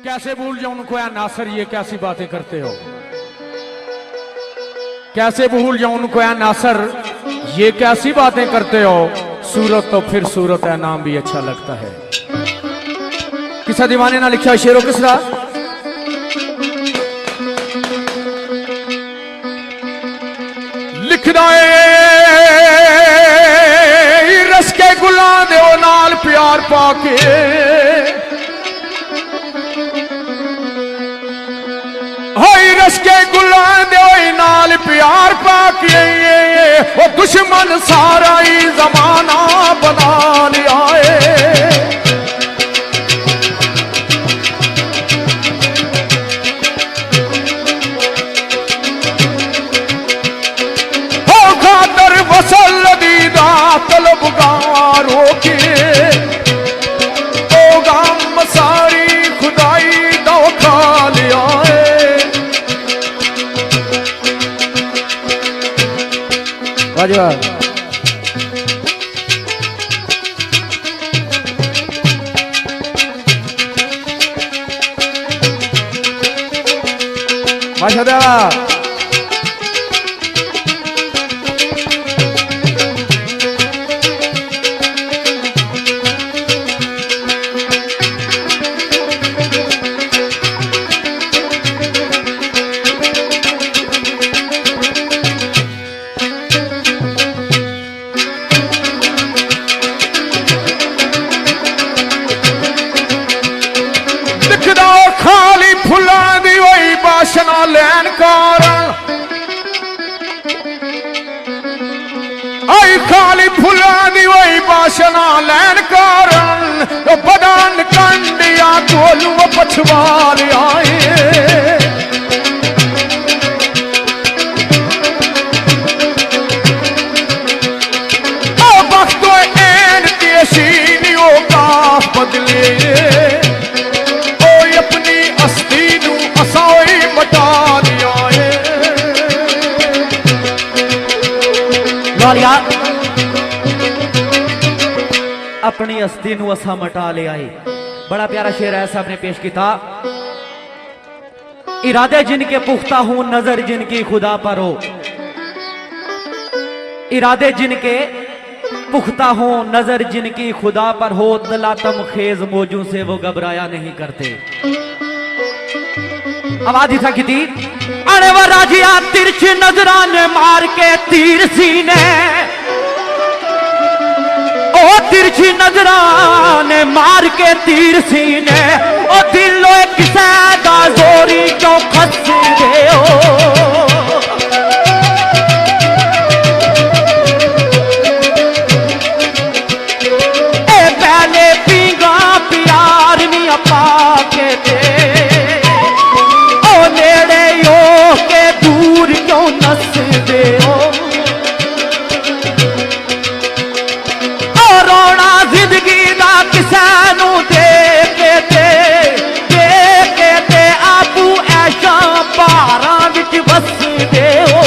कैसे भूल जाऊं उनको या नासर, ये कैसी बातें करते हो। कैसे भूल जाऊं उनको या नासर, ये कैसी बातें करते हो। सूरत तो फिर सूरत है, नाम भी अच्छा लगता है। किसा दीवाने ना लिखा शेरों किसरा। लिखदा रस के गुलां दे नाल प्यार पाके, होई रस के गुलां दे नाल प्यार पाके, वो दुश्मन सारा ही जमाना बना लिया है। वसल दीदा तलबगारों के ओ गम सारी खुदाई धोखा लिया है। वाजवाब माशाअल्लाह। खाली फुलां दी वही बाशना लैन कारण, आई खाली फुलां दी वही बाशना लैन कारण, बदान कंडिया कोलू पछवार आए। वक्त एन तेशीनियों का बदले, अपनी हस्ती नू असा मटा ले आए। बड़ा प्यारा शेर है साहब ने पेश किया। इरादे जिनके पुख्ता हूं, नजर जिनकी खुदा पर हो। इरादे जिनके पुख्ता हो, नजर जिनकी खुदा पर हो, तलातम खेज मौजों से वो घबराया नहीं करते। आवाज था कि थी अरे वो राजिया तिरछी नजराने मार के तीर सीने, ओ तिरछी नजराने मार के तीर सीने, ओ दिलो किसे दा जोरी क्यों खस गए हो। ए पहले पीगा प्यार नहीं अपा के दे, ओ नेड़े हो के दूर क्यों नस दे हो। जिंदगी दा किसानू दे के आपू ऐशा पारा विच बस दे हो।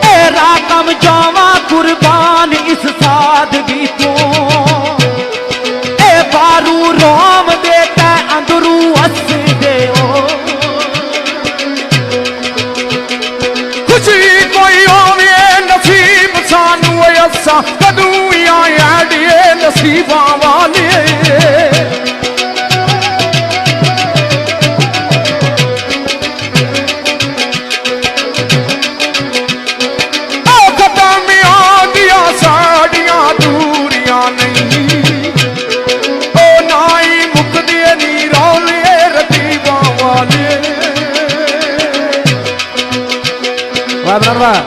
ए राकम जावा कुर्बान इस सादगी तो, ए बारू रोम देता अंदरू हस दे हो। कोई होवे नसीब सानू असा कदू आए नसीबा वाले। खत्म आदिया साड़ियां दूरियां नहीं, ओ नाई मुकदे नी रौले रतीबा वाले। वाह वाह।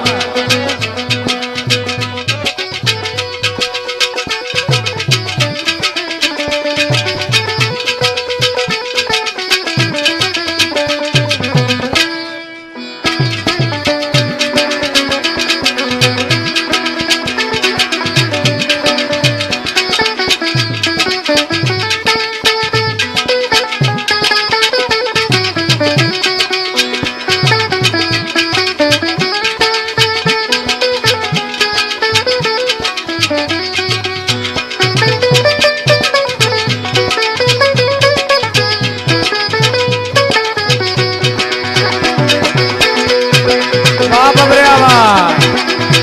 बबरियावा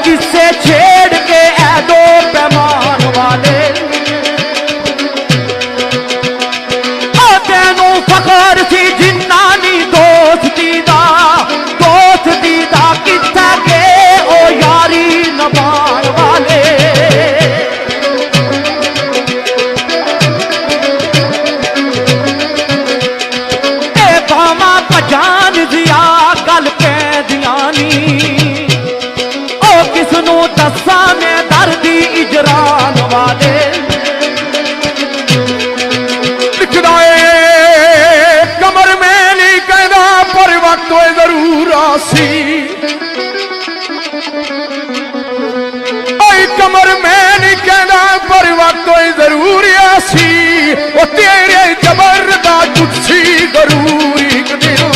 किससे छेड़ के ऐ दो पैमान वाले तेनू फखर सी जिन्ना नी दोस्ती दा कित्थे के ओ यारी नभाण वाले ए बामा पजान दिया गल पैदियां नी किसनू दसा में दर्दी इजरान वाले लिखदा कमर में नहीं कहना पर वक्त जरूर आसी कमर में नहीं कहना पर वक्त जरूर आसी वो तेरे जबर दा जुस्सी जरूरी कदियों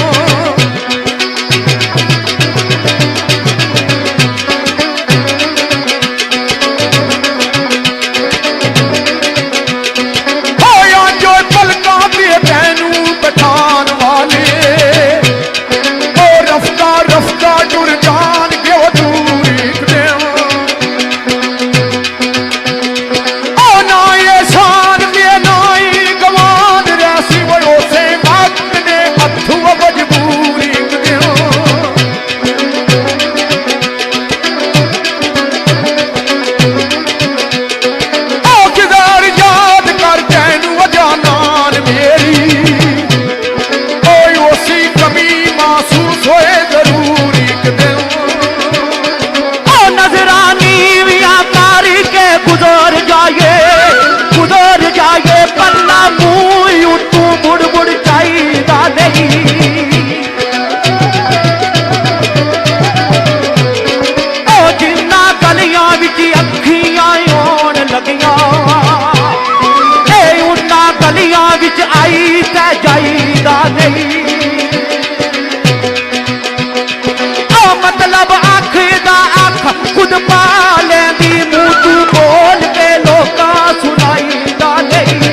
मतलब अख दा अख खुद पा लेंदी मुंह तू बोल के लोका सुनाई दा नहीं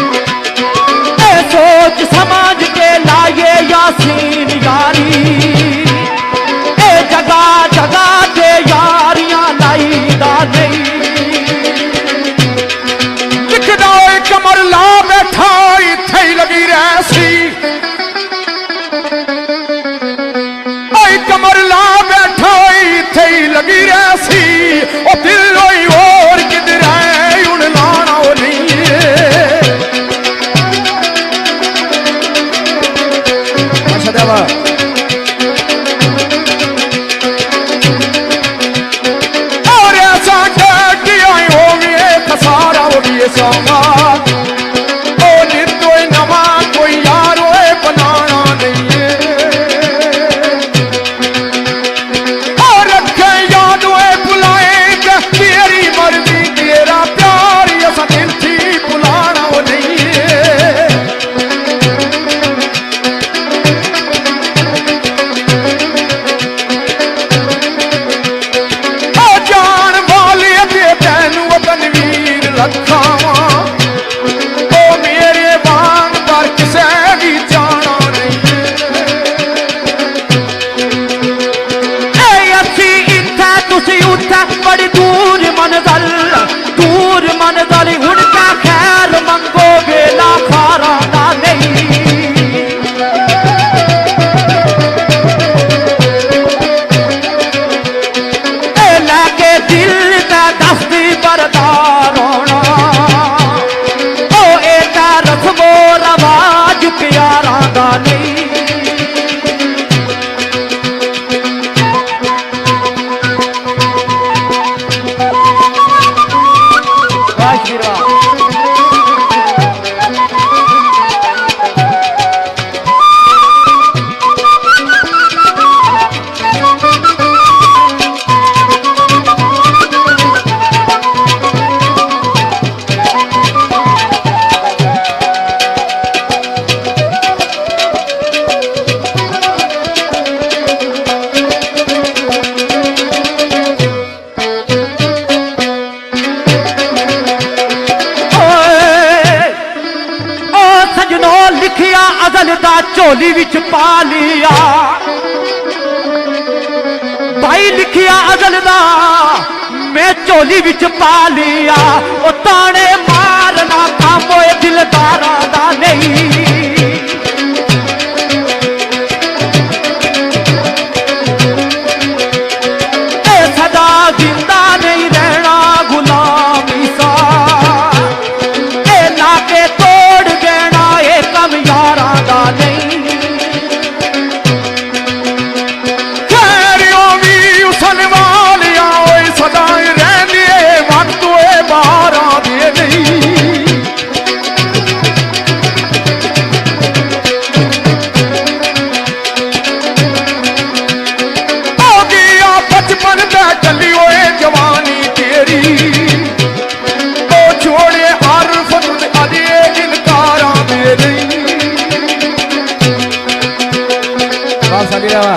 ए सोच समझ के लाए यासीन यारी ए जगह जगह ते यारियां लाई दा नहीं कमर ला बैठा इत्थे ही लगी रहसी कमर ला बैठा इत्थे ही लगी रहसी ओ दिल होई और किधर है हुण लाना ओ नहीं अच्छा देवा और ऐसा डर आई हो गए खसारा हो गए सामा नवा कोई यार होए बना लिखिया अजल दा झोली विच पा लिया, भाई लिखिया अजल दा मैं झोली विच पा लिया। ओ ताने मारना काम होए दिलदारा दा नहीं, ए सदा जिंदा नहीं रहना गुलामी सा, ए लाके तोड़ देना ये कम यारा दा नहीं। खैरियों भी उसन वालिया सदाई रहंदी है, वक्त होए बाहर आंदी नहीं। हो गया बचपन दा टली होए जवानी तेरी, ओ छोड़े हर फजल अजे इनकार आंदे नहीं। बात साली रहा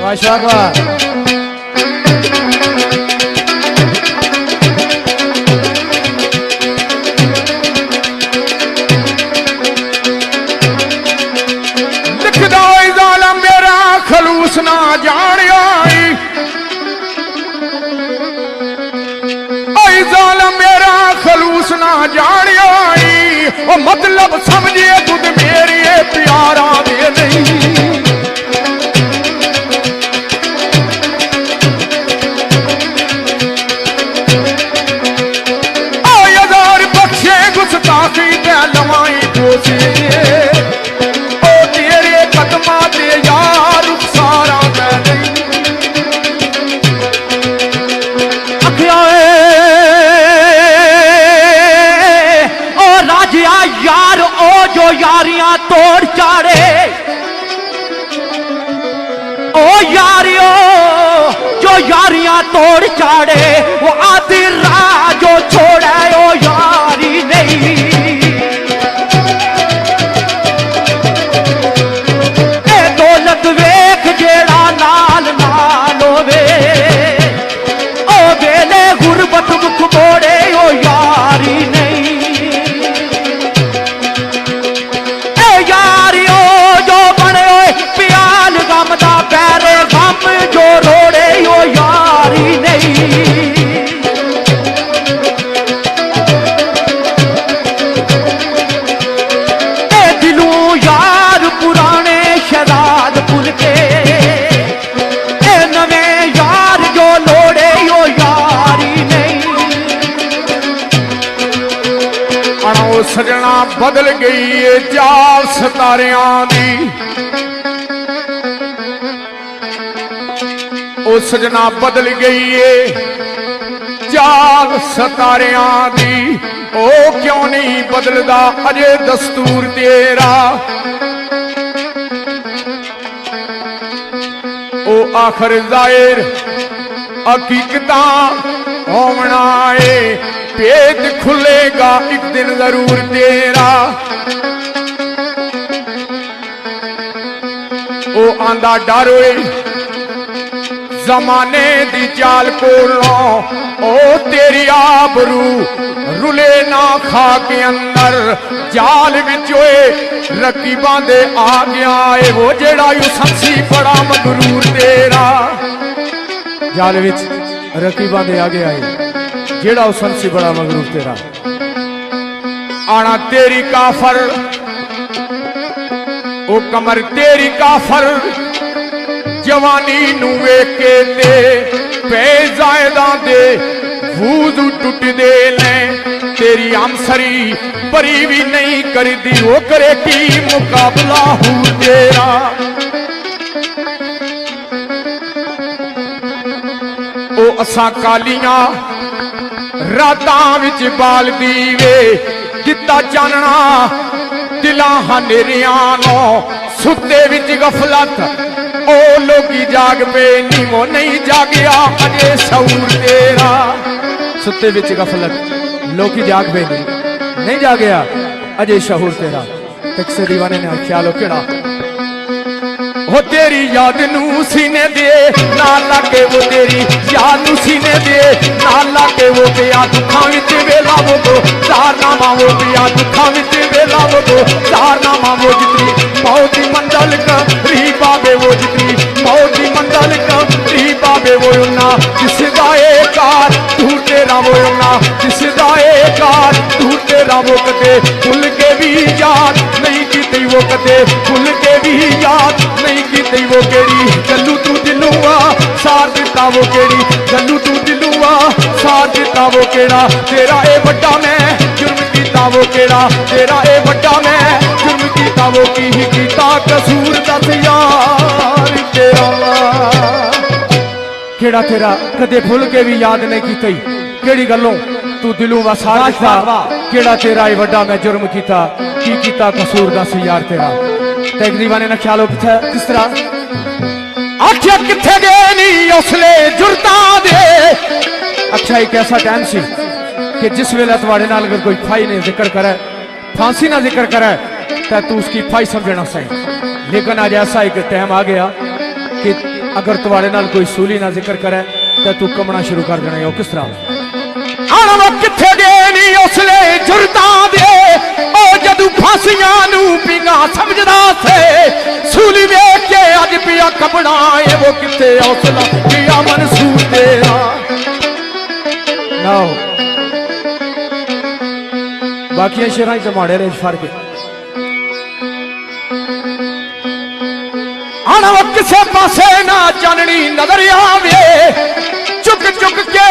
माशाअल्लाह। लिखदा ज़ालिम मेरा खलूस ना जानिया, ऐ ज़ालिम मेरा खलूस ना जानिया, ओ मतलब समझिए तुझ मेरी प्यारा दे नहीं। गुस्ताखी ते लवाई दोषी, ओ तेरे कदमा ते यार सारा मैं नहीं। अखिया ओ राजिया यार ओ जो यारियां तोड़ चाड़े, ओ यारियों जो यारियां तोड़ चाड़े, वो आधी राह जो छोड़े ओ यारी नहीं। ए दौलत वेख जेड़ा नाल नाल होवे, ओ वेले गुरबत मुख मोड़े ओ यारी नहीं। ए यारियों जो बने प्याल गम दा पैरे गम जो रोड़े ओ यारी नहीं। सजना बदल गई है चाल सितारियां दी, ओ सजना बदल गई है चाल सितारियां दी। ओ क्यों नहीं बदलदा अजे दस्तूर तेरा, ओ आखिर जाहिर हकीकता होना है, पेट खुलेगा एक दिन जरूर तेरा। ओ आंदा डर होए जमाने दी चाल कोलों, ओ तेरी आबरू रुले ना खा के अंदर जाल विच होए रकीबां दे आ गया है, वो जेड़ा यूसुफी बड़ा मगरूर तेरा। जाल विच रकीबां दे आ गया है जेड़ा यूसुफी बड़ा मगरूर तेरा। आना तेरी काफर ओ कमर तेरी काफर जवानी नू वेख के ते पे जायदा दे वूज़ू टुट दे ले तेरी आमसरी बरी भी नहीं करदी वो करे की मुकाबला हूँ तेरा ओ असा कालियां रातां विच बाल दीवे दिता चानना दिलां हनेरियां नो सुते विच गफलत ओ लोगी जाग पे नीमो नहीं जागया अजे शऊर तेरा सुते विच गफलत लोकी जाग पे नहीं जागया अजे शऊर तेरा किसे दीवाने ने ख्याल हो केड़ा हो तेरी याद नू सीने दे ना लागे वो तेरी याद नू सीने दे ना लागे वो पिया दुखां विच वेला वो दो कारनामा वो पिया दुखां विच वेला वो दो कारनामा वो जितनी मौत दी मंजिल करी बाबे वो जितनी मौत दी मंजिल करी बाबे वो ना जिसदा ए कार तू तेरा वो ना जिसदा ए कार तू तेरा वो कदे भुल के भी याद नहीं कीती वो कदे भुल के भी याद नहीं कीती वो केड़ी गल्लू तू दिलूआ सार दिता वो केड़ी गल्लू तू दिलूआ सार दिता वो केड़ा तेरा ए बड़ा मैं जुर्म कीता वो केड़ा तेरा ए बड़ा मैं जुर्म कीता वो की ही कीता कसूर दस यार तेरा केड़ा तेरा कदे भूल के भी याद नहीं कीती केड़ी गल्लों तू दिलों वा सार दिता केड़ा तेरा ए बड़ा मैं जुर्म कीता की कीता कसूर दस यार तेरा तेग दीवाने ना ख्याल हो किस तरह आख्या किथे गए नहीं उसले जुरता दे अच्छा एक ऐसा टाइम सी कि जिस वेले तुम्हारे नाल अगर कोई फाई ने जिक्र करे फांसी ना जिक्र करे तो तू उसकी फाई समझना सही लेकिन आज ऐसा एक टाइम आ गया कि अगर तुम्हारे नाल कोई सूली ना जिक्र करे तो तू कमना शुरू कर देना हो किस तरह आना किथे गए नहीं उसले जुरता दे ओ जदू फांसियां नू पिंगा समझदा थे सूली वेख के अज पिया कबड़ाए वो किथे हौसला पिया मंसूर तेरा ना बाकी शेरां च माड़े रे फर्क आना किसे पासे ना जाननी नजर आवे चुक चुक के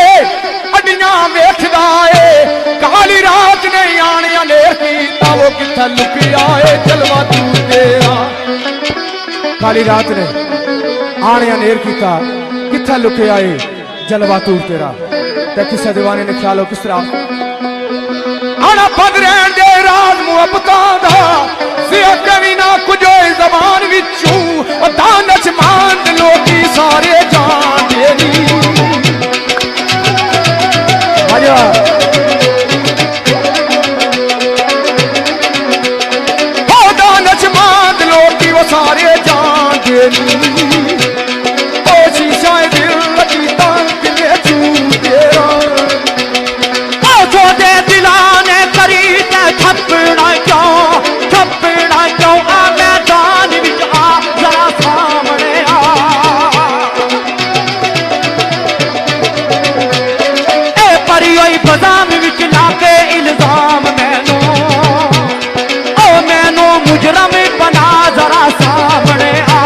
अड्डियां वेखदा ए काली रात ने आने अनेर कीता वो किथे लुकिया ए जलवा तू तेरा काली रात ने आने अनेर कीता किथे लुकिया ए जलवा तू तेरा ते किसे दीवाने ने ख्याल हो किस तरह आना बंद रहन दे राज मुहब्बतां दा सिया कभी ना कुछ जबान विचों दानच मान लोकी सारे जान तेरी आजा हो दानच मान लोकी वो सारे जान तेरी ओ शीशा दिल लगी तंग ले तू तेरा ओ जो दे दिलाने करी ते थपड़ा क्यों आ मैदान विच आ जरा सामने आ ए परी होई बदाम विच लाके इल्जाम मैनू ओ मैनू मुजरम बना जरा सामने आ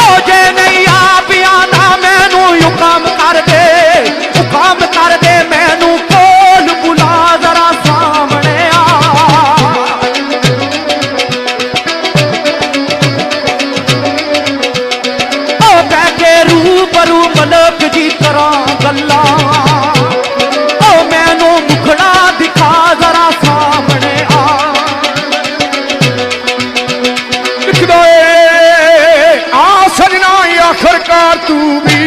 ओ जे नहीं आ पिया ना मैनू हुक्म कर दे मैनू कोल बुला जरा सामने आ ओ बैठे रूबरू मलक जी तरह गल्ला ओ मैनू मुखड़ा दिखा जरा सामने आ लिखदा आ सजना आखिरकार तू भी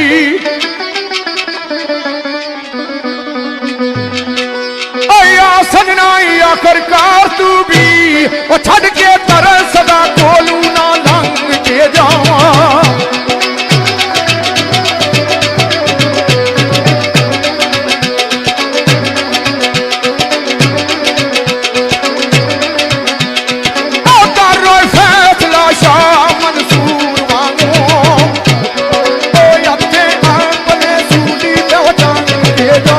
सजना आखिरकार तू भी वो छड़ के तरह सदा कोलू ना लंघ के जावा फैसला शाह मंसूर वांगो ओ अपने सूली पे जान के जा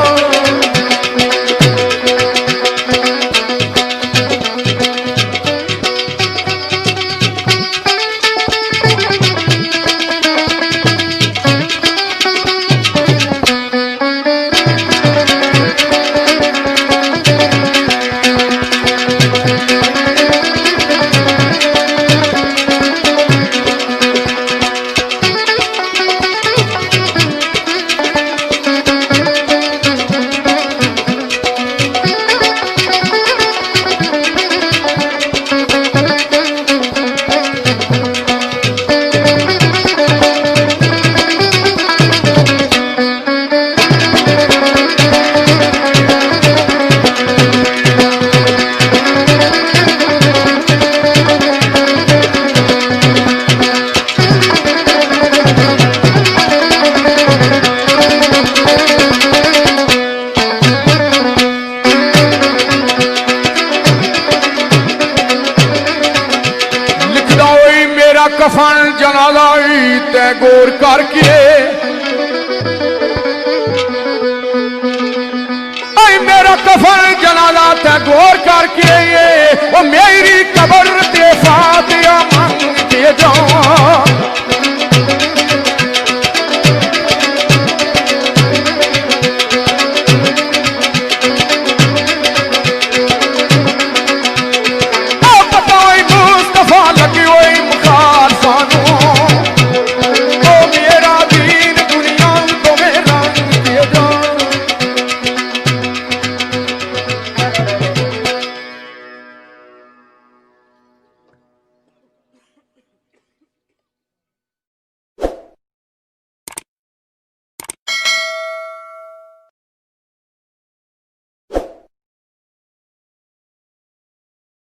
गौर करके ऐ मेरा कफन जनाजा ते गौर करके वो मेरी कब्र ते फातिहा मांग के जा